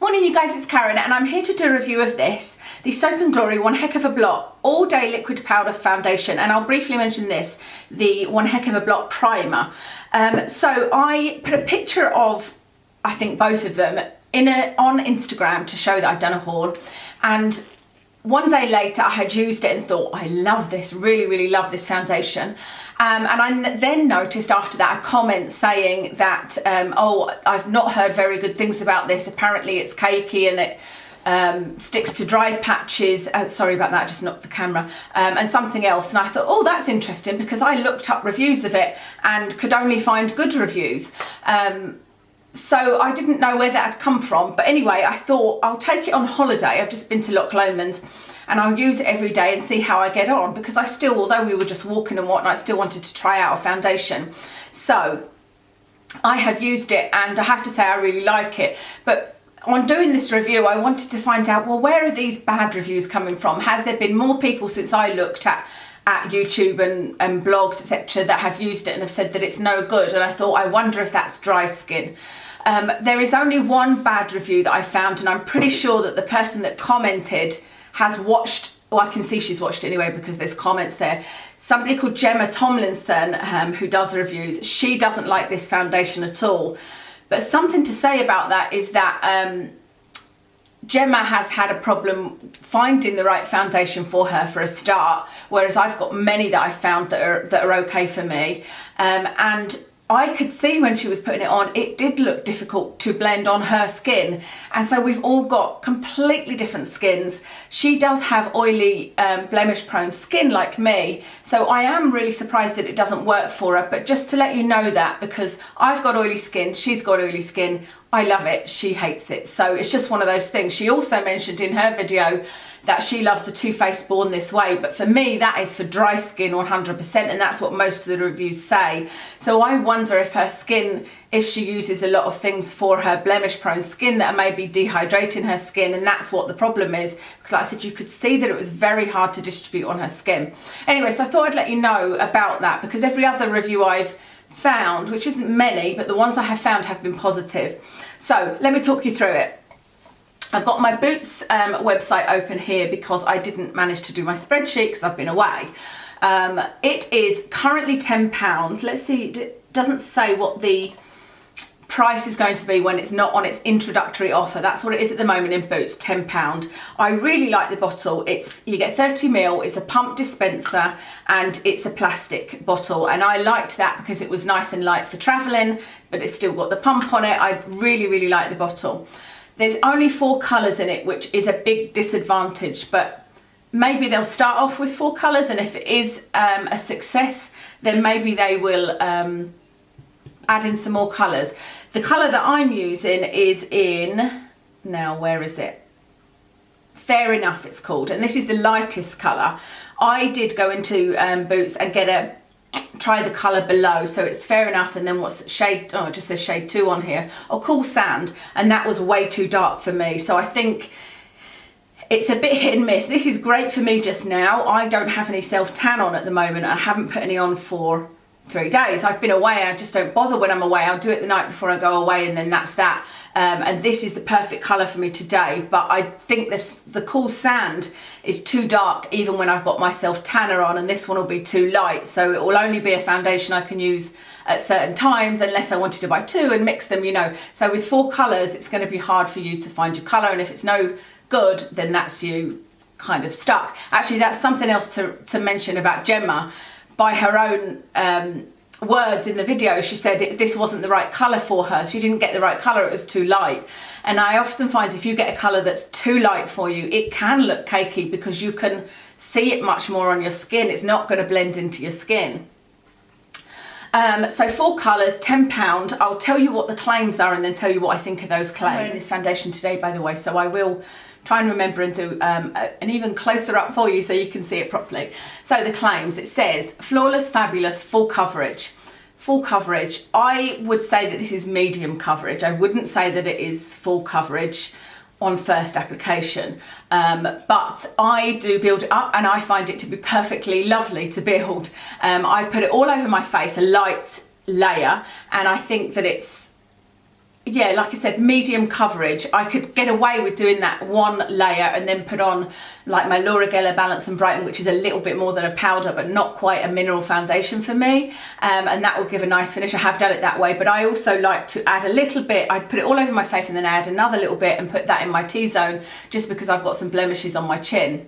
Morning you guys, it's Karen and I'm here to do a review of this, the Soap & Glory One Heck of a Blot All Day Liquid Powder Foundation, and I'll briefly mention this, the One Heck of a Blot Primer. So I put a picture of, I think both of them, on Instagram to show that I'd done a haul, and one day later I had used it and thought, I love this, really love this foundation. And I then noticed after that a comment saying that, oh, I've not heard very good things about this. Apparently it's cakey and it sticks to dry patches. Sorry about that, I just knocked the camera. And something else. And I thought, oh, that's interesting, because I looked up reviews of it and could only find good reviews. So I didn't know where that had come from. But anyway, I thought I'll take it on holiday. I've just been to Loch Lomond, and I'll use it every day and see how I get on, because I still, although we were just walking and whatnot, I still wanted to try out a foundation. So I have used it and I have to say I really like it. But on doing this review, I wanted to find out, well, where are these bad reviews coming from? Has there been more people since I looked at YouTube and blogs, etc., that have used it and have said that it's no good? And I thought, I wonder if that's dry skin. There is only one bad review that I found, and I'm pretty sure that the person that commented has watched, well, I can see she's watched it anyway because there's comments there. Somebody called Gemma Tomlinson, who does reviews, she doesn't like this foundation at all. But something to say about that is that Gemma has had a problem finding the right foundation for her for a start, whereas I've got many that I've found that are okay for me. And I could see when she was putting it on, it did look difficult to blend on her skin. And so we've all got completely different skins. She does have oily, blemish prone skin like me. So I am really surprised that it doesn't work for her. But just to let you know that, because I've got oily skin, she's got oily skin, I love it, she hates it. So it's just one of those things. She also mentioned in her video that she loves the Too Faced Born This Way, but for me that is for dry skin 100%, and that's what most of the reviews say. So I wonder if her skin, if she uses a lot of things for her blemish prone skin that are maybe dehydrating her skin, and that's what the problem is, because like I said, you could see that it was very hard to distribute on her skin. Anyway, so I thought I'd let you know about that, because every other review I've found, which isn't many, but the ones I have found have been positive. So let me talk you through it. I've got my Boots website open here because I didn't manage to do my spreadsheet because I've been away. It is currently £10. Let's see, it doesn't say what the price is going to be when it's not on its introductory offer. That's what it is at the moment in Boots, £10. I really like the bottle. You get 30ml, it's a pump dispenser, and it's a plastic bottle. And I liked that because it was nice and light for traveling, but it's still got the pump on it. I really like the bottle. There's only 4 colours in it, which is a big disadvantage, but maybe they'll start off with 4 colours, and if it is a success, then maybe they will add in some more colours. The colour that I'm using is in, now where is it? Fair Enough it's called, and this is the lightest colour. I did go into Boots and try the colour below, so it's Fair Enough, and then what's shade, oh, it just says shade 2 on here, or Cool Sand, and that was way too dark for me. So I think it's a bit hit and miss. This is great for me just now. I don't have any self tan on at the moment. I haven't put any on for 3 days. I've been away, I just don't bother when I'm away. I'll do it the night before I go away, and then that's that. And this is the perfect colour for me today, but I think the Cool Sand is too dark even when I've got my self tanner on, and this one will be too light, so it will only be a foundation I can use at certain times unless I wanted to buy 2 and mix them, you know. So with 4 colours, it's going to be hard for you to find your colour, and if it's no good, then that's you kind of stuck. Actually, that's something else to mention about Gemma. By her own words in the video, she said this wasn't the right colour for her. She didn't get the right colour, it was too light. And I often find if you get a colour that's too light for you, it can look cakey because you can see it much more on your skin. It's not going to blend into your skin. So 4 colours, £10. I'll tell you what the claims are and then tell you what I think of those claims. I'm wearing this foundation today, by the way, so I will try and remember and do an even closer up for you so you can see it properly. So the claims, it says flawless, fabulous, full coverage. Full coverage, I would say that this is medium coverage. I wouldn't say that it is full coverage on first application, but I do build it up and I find it to be perfectly lovely to build. I put it all over my face, a light layer, and I think that it's yeah, like I said, medium coverage. I could get away with doing that one layer and then put on like my Laura Geller Balance and Brighten, which is a little bit more than a powder, but not quite a mineral foundation for me. And that will give a nice finish. I have done it that way, but I also like to add a little bit. I put it all over my face and then I add another little bit and put that in my T-zone, just because I've got some blemishes on my chin.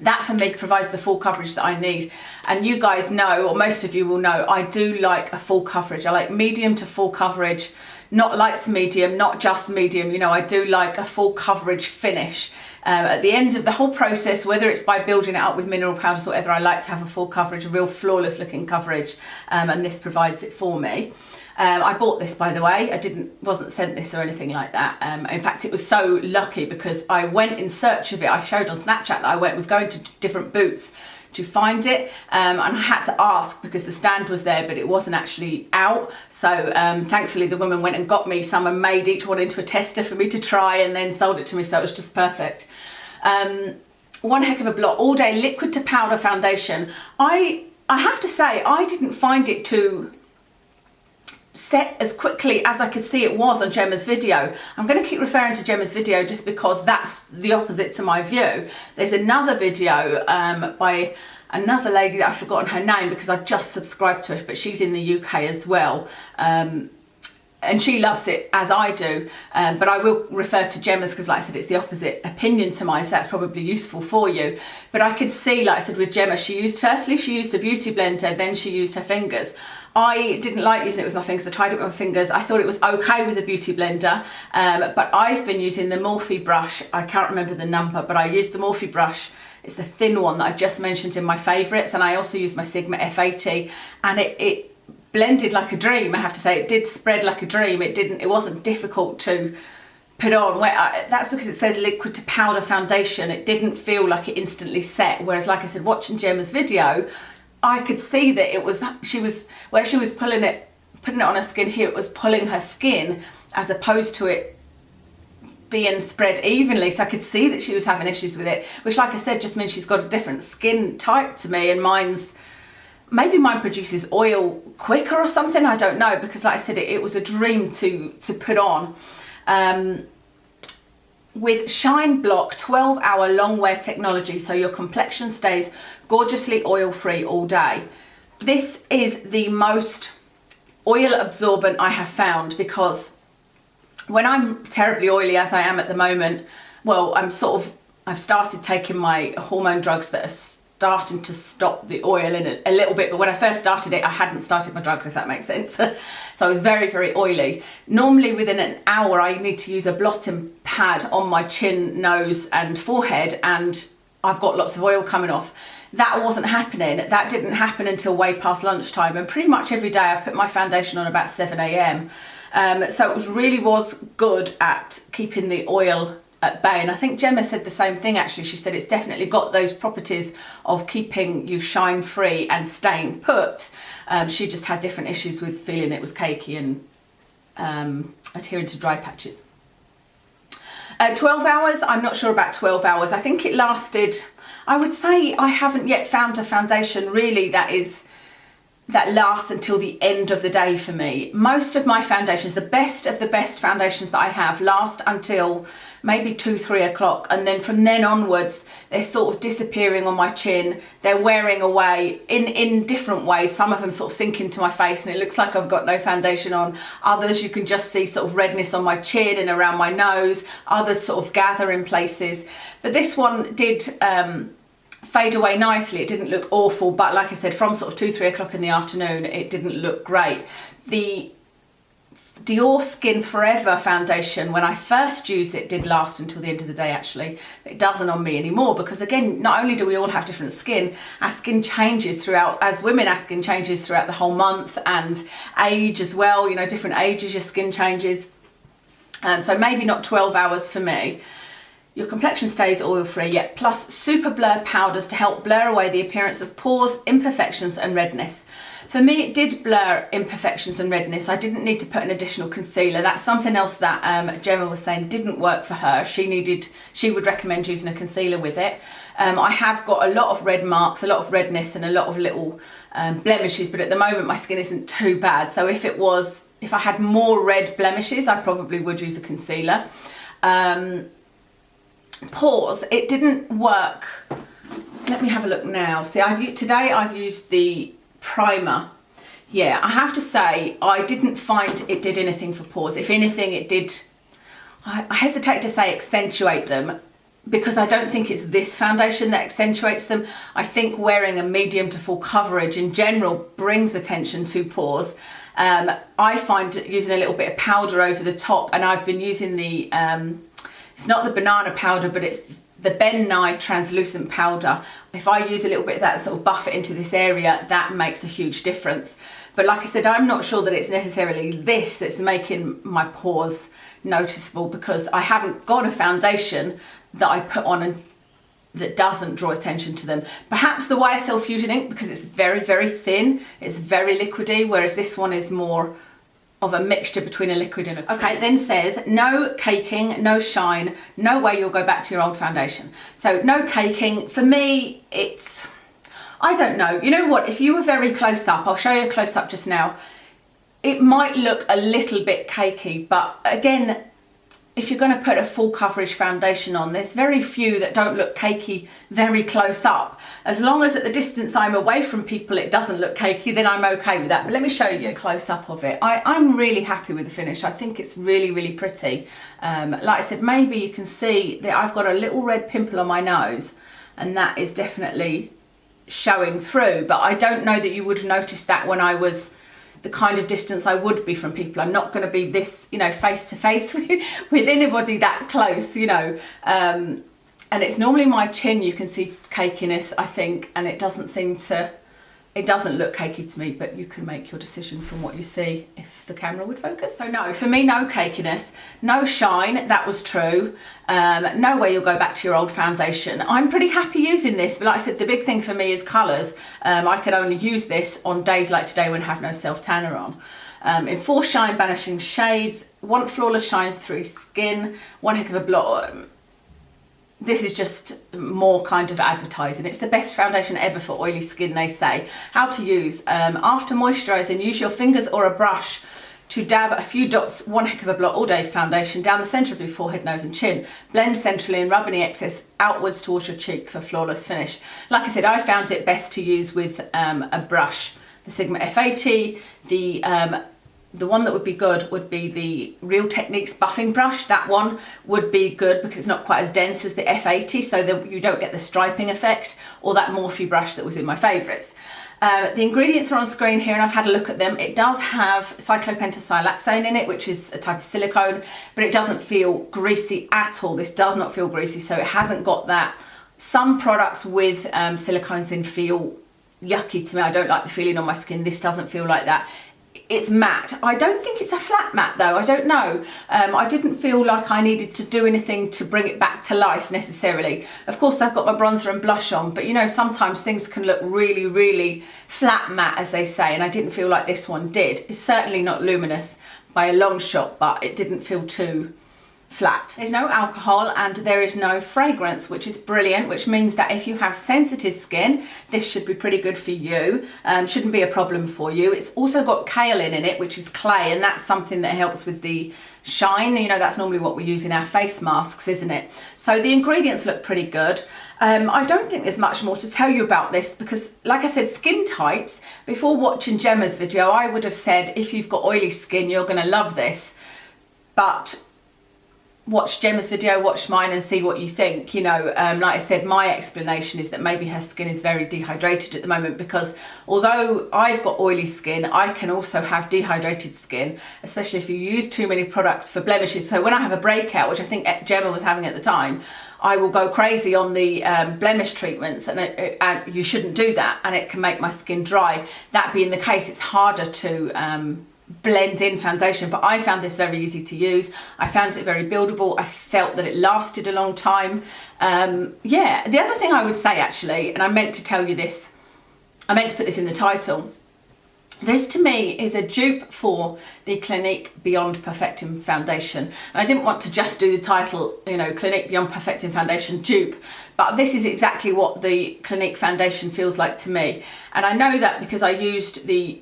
That for me provides the full coverage that I need. And you guys know, or most of you will know, I do like a full coverage. I like medium to full coverage, not light to medium, not just medium. You know, I do like a full coverage finish. At the end of the whole process, whether it's by building it up with mineral powders or whatever, I like to have a full coverage, a real flawless looking coverage, and this provides it for me. I bought this, by the way. I wasn't sent this or anything like that. In fact, it was so lucky because I went in search of it. I showed on Snapchat that I was going to different boots to find it, and I had to ask because the stand was there, but it wasn't actually out. So thankfully the woman went and got me some and made each one into a tester for me to try and then sold it to me. So it was just perfect. One heck of a Blot All Day Liquid to Powder Foundation. I have to say, I didn't find it to set as quickly as I could see it was on Gemma's video. I'm going to keep referring to Gemma's video just because that's the opposite to my view. There's another video by another lady that I've forgotten her name because I've just subscribed to her, but she's in the UK as well. And she loves it as I do, but I will refer to Gemma's because, like I said, it's the opposite opinion to mine, so that's probably useful for you. But I could see, like I said, with Gemma, she used a beauty blender, then she used her fingers. I didn't like using it with my fingers. I tried it with my fingers. I thought it was okay with the beauty blender, but I've been using the Morphe brush. I can't remember the number, but I used the Morphe brush. It's the thin one that I just mentioned in my favourites, and I also used my Sigma F80, and it blended like a dream. I have to say, it did spread like a dream. It wasn't difficult to put on. That's because it says liquid to powder foundation. It didn't feel like it instantly set, whereas, like I said, watching Gemma's video, I could see that she was putting it on her skin here, it was pulling her skin as opposed to it being spread evenly. So I could see that she was having issues with it, which, like I said, just means she's got a different skin type to me, and maybe mine produces oil quicker or something, I don't know, because like I said, it was a dream to put on. With Shine Block 12-hour long wear technology, so your complexion stays gorgeously oil-free all day. This is the most oil absorbent I have found, because when I'm terribly oily, as I am at the moment, well, I've started taking my hormone drugs that are starting to stop the oil in it a little bit, but when I first started it, I hadn't started my drugs, if that makes sense. So I was very, very oily. Normally within an hour, I need to use a blotting pad on my chin, nose and forehead, and I've got lots of oil coming off. That wasn't happening. That didn't happen until way past lunchtime, and pretty much every day I put my foundation on about 7 AM. So it really was good at keeping the oil at bay, and I think Gemma said the same thing actually. She said it's definitely got those properties of keeping you shine free and staying put. She just had different issues with feeling it was cakey and adhering to dry patches. 12 hours, I'm not sure about 12 hours. I think it lasted, I would say I haven't yet found a foundation really that lasts until the end of the day for me. Most of my foundations, the best of the best foundations that I have, last until maybe 2-3 o'clock, and then from then onwards they're sort of disappearing on my chin. They're wearing away in different ways. Some of them sort of sink into my face and it looks like I've got no foundation on. Others you can just see sort of redness on my chin and around my nose. Others sort of gather in places, but this one did fade away nicely. It didn't look awful, but like I said, from sort of 2-3 o'clock in the afternoon it didn't look great. The Dior Skin Forever foundation, when I first used it, did last until the end of the day actually. It doesn't on me anymore, because again, not only do we all have different skin, our skin changes throughout, as women our skin changes throughout the whole month, and age as well, you know, different ages your skin changes. So maybe not 12 hours for me. Your complexion stays oil-free, yet plus super blur powders to help blur away the appearance of pores, imperfections and redness. For me, it did blur imperfections and redness. I didn't need to put an additional concealer. That's something else that Gemma was saying didn't work for her. She would recommend using a concealer with it. I have got a lot of red marks, a lot of redness and a lot of little blemishes, but at the moment my skin isn't too bad. So if it was if I had more red blemishes, I probably would use a concealer. Pores, it didn't work. Let me have a look now. See, today I've used the primer. Yeah, I have to say, I didn't find it did anything for pores. If anything, it did, I hesitate to say accentuate them, because I don't think it's this foundation that accentuates them. I think wearing a medium to full coverage in general brings attention to pores. I find using a little bit of powder over the top, and I've been using the, it's not the banana powder, but it's the Ben Nye translucent powder. If I use a little bit of that, sort of buff it into this area, that makes a huge difference. But like I said, I'm not sure that it's necessarily this that's making my pores noticeable, because I haven't got a foundation that I put on and that doesn't draw attention to them. Perhaps the YSL Fusion ink, because it's very, very thin, it's very liquidy, whereas this one is more of a mixture between a liquid and a... Okay, then says no caking, no shine, no way you'll go back to your old foundation. So no caking, for me, it's, I don't know. You know what, if you were very close up, I'll show you a close up just now, it might look a little bit cakey, but again, if you're going to put a full coverage foundation on, there's very few that don't look cakey very close up. As long as at the distance I'm away from people it doesn't look cakey, then I'm okay with that. But let me show you a close up of it. I'm really happy with the finish. I think it's really, really pretty. Like I said, maybe you can see that I've got a little red pimple on my nose, and that is definitely showing through. But I don't know that you would have noticed that when I was the kind of distance I would be from people. I'm not going to be this, you know, face to face with anybody that close, you know. And it's normally my chin you can see cakiness, I think, and it doesn't seem to, it doesn't look cakey to me, but you can make your decision from what you see if the camera would focus. So no, for me, no cakiness, no shine, that was true. No way you'll go back to your old foundation. I'm pretty happy using this, but like I said, the big thing for me is colours. I can only use this on days like today when I have no self-tanner on. In 4 shine banishing shades, 1 flawless shine through skin, 1 heck of a blot. This is just more kind of advertising. It's the best foundation ever for oily skin, they say. How to use. After moisturising, use your fingers or a brush to dab a few dots, 1 heck of a blot all day foundation down the centre of your forehead, nose and chin. Blend centrally and rub any excess outwards towards your cheek for flawless finish. Like I said, I found it best to use with a brush. The Sigma F80, the one that would be good would be the Real Techniques buffing brush. That one would be good because it's not quite as dense as the F80, so that you don't get the striping effect, or that Morphe brush that was in my favourites. The ingredients are on screen here and I've had a look at them. It does have cyclopentasiloxane in it, which is a type of silicone, but it doesn't feel greasy at all. This does not feel greasy, so it hasn't got that. Some products with silicones in feel yucky to me. I don't like the feeling on my skin. This doesn't feel like that. It's matte. I don't think it's a flat matte though, I don't know. I didn't feel like I needed to do anything to bring it back to life necessarily. Of course I've got my bronzer and blush on, but you know, sometimes things can look really, really flat matte, as they say, and I didn't feel like this one did. It's certainly not luminous by a long shot, but it didn't feel too flat. There's no alcohol and there is no fragrance, which is brilliant, which means that if you have sensitive skin, this should be pretty good for you. Shouldn't be a problem for you. It's also got kaolin in it, which is clay, and that's something that helps with the shine. You know, that's normally what we use in our face masks, isn't it? So the ingredients look pretty good. I don't think there's much more to tell you about this because, like I said, skin types, before watching Gemma's video, I would have said if you've got oily skin, you're going to love this. But watch Gemma's video, watch mine and see what you think. You know, like I said, my explanation is that maybe her skin is very dehydrated at the moment, because although I've got oily skin, I can also have dehydrated skin, especially if you use too many products for blemishes. So when I have a breakout, which I think Gemma was having at the time, I will go crazy on the blemish treatments, and you shouldn't do that, and it can make my skin dry. That being the case, it's harder to blend in foundation, but I found this very easy to use. I found it very buildable. I felt that it lasted a long time. Yeah, the other thing I would say actually, and I meant to tell you this, I meant to put this in the title, this to me is a dupe for the Clinique Beyond Perfecting Foundation. And I didn't want to just do the title, you know, Clinique Beyond Perfecting Foundation dupe, but this is exactly what the Clinique foundation feels like to me. And I know that because I used the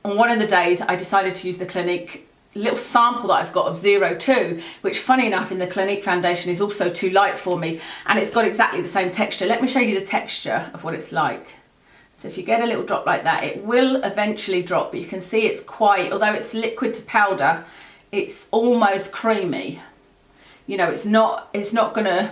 on one of the days I decided to use the Clinique little sample that I've got of 02, which funny enough in the Clinique foundation is also too light for me, and it's got exactly the same texture. Let me show you the texture of what it's like. So if you get a little drop like that, it will eventually drop, but you can see it's quite, although it's liquid to powder, it's almost creamy. You know, it's not a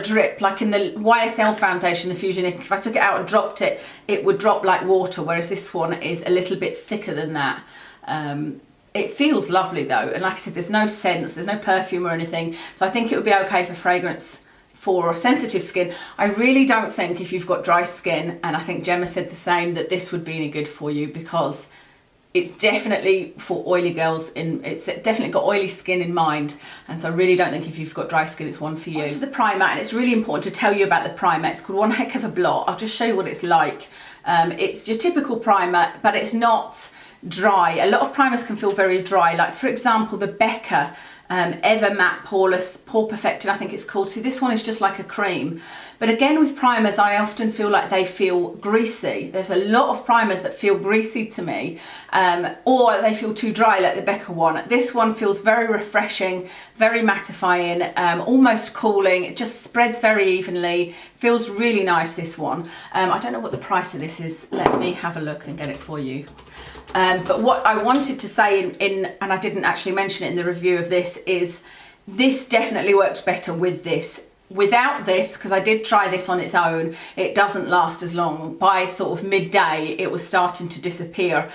drip like in the YSL foundation, the Fusion Ink. If I took it out and dropped it, it would drop like water, whereas this one is a little bit thicker than that. It feels lovely though, and like I said, there's no scents, there's no perfume or anything, so I think it would be okay for fragrance for sensitive skin. I really don't think if you've got dry skin, and I think Gemma said the same, that this would be any good for you, because it's definitely for oily girls, it's definitely got oily skin in mind, and so I really don't think if you've got dry skin it's one for you. On to the primer, and it's really important to tell you about the primer. It's called One Heck of a Blot. I'll just show you what it's like. It's your typical primer, but it's not dry. A lot of primers can feel very dry, like for example the Becca Ever Matte Poreless Pore Perfecting, I think it's called. See, this one is just like a cream, but again with primers I often feel like they feel greasy. There's a lot of primers that feel greasy to me, or they feel too dry, like the Becca one. This one feels very refreshing, very mattifying, almost cooling. It just spreads very evenly, feels really nice, this one. I don't know what the price of this is. Let me have a look and get it for you. But what I wanted to say and I didn't actually mention it in the review of this, is this definitely works better with this. Without this, because I did try this on its own, it doesn't last as long. By sort of midday it was starting to disappear,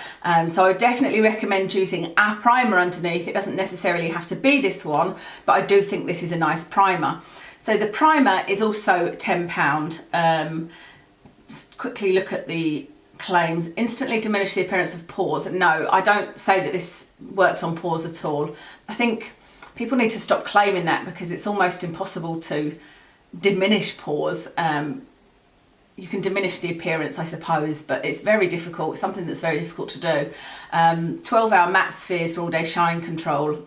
so I definitely recommend using a primer underneath. It doesn't necessarily have to be this one, but I do think this is a nice primer. So the primer is also £10. Just quickly look at the claims. Instantly diminish the appearance of pores. No, I don't say that this works on pores at all. I think people need to stop claiming that, because it's almost impossible to diminish pores. You can diminish the appearance, I suppose, but it's very difficult. It's something that's very difficult to do. 12-hour matte spheres for all day shine control.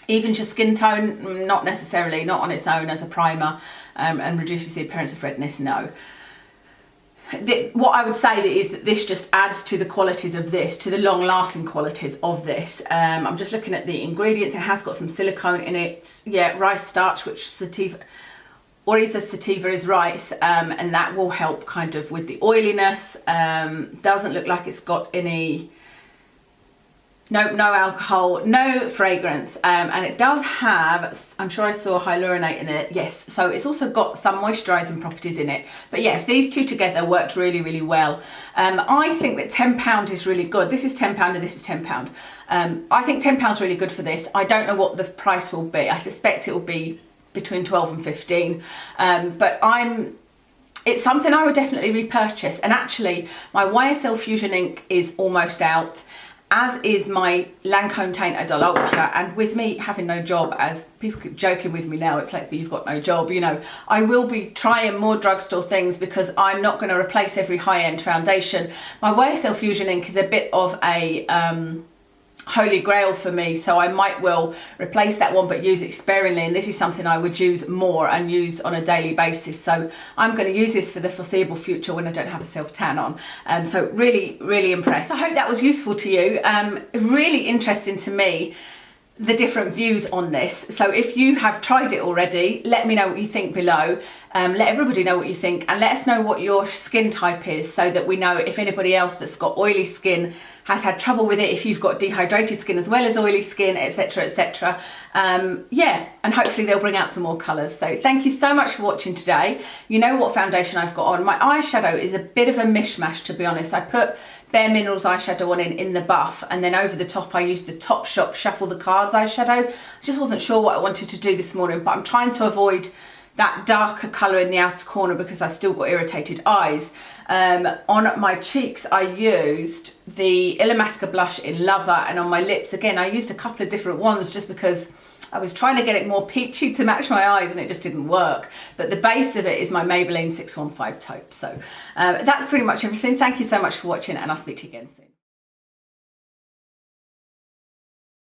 Evens your skin tone? Not necessarily, not on its own as a primer, and reduces the appearance of redness? No. What I would say is that this just adds to the qualities of this, to the long-lasting qualities of this. I'm just looking at the ingredients. It has got some silicone in it. Yeah, rice starch, which sativa, or he says sativa is rice, and that will help kind of with the oiliness. Doesn't look like it's got any, no alcohol, no fragrance, and it does have, I'm sure I saw hyaluronate in it, yes, so it's also got some moisturising properties in it. But yes, these two together worked really, really well. I think that £10 is really good. This is £10 and this is £10. I think £10 is really good for this. I don't know what the price will be. I suspect it will be between 12 and 15, but it's something I would definitely repurchase. And actually my YSL Fusion Ink is almost out, as is my Lancome Teint Idol Ultra. And with me having no job, as people keep joking with me now, it's like, but you've got no job, you know, I will be trying more drugstore things, because I'm not going to replace every high-end foundation. My YSL Fusion Ink is a bit of a holy grail for me, so I might well replace that one, but use it sparingly. And this is something I would use more and use on a daily basis, so I'm going to use this for the foreseeable future when I don't have a self tan on. So really, really impressed. I hope that was useful to you. Really interesting to me, the different views on this. So if you have tried it already, let me know what you think below. Let everybody know what you think, and let us know what your skin type is, so that we know if anybody else that's got oily skin has had trouble with it, if you've got dehydrated skin as well as oily skin, etc, etc. Yeah, and hopefully they'll bring out some more colours. So thank you so much for watching today. You know what foundation I've got on. My eyeshadow is a bit of a mishmash, to be honest. I put Bare Minerals eyeshadow on in the buff, and then over the top I used the Topshop Shuffle the Cards eyeshadow. I just wasn't sure what I wanted to do this morning, but I'm trying to avoid that darker colour in the outer corner because I've still got irritated eyes. On my cheeks I used the Illamasqua blush in Lover, and on my lips again I used a couple of different ones just because I was trying to get it more peachy to match my eyes, and it just didn't work. But the base of it is my Maybelline 615 taupe. So that's pretty much everything. Thank you so much for watching, and I'll speak to you again soon.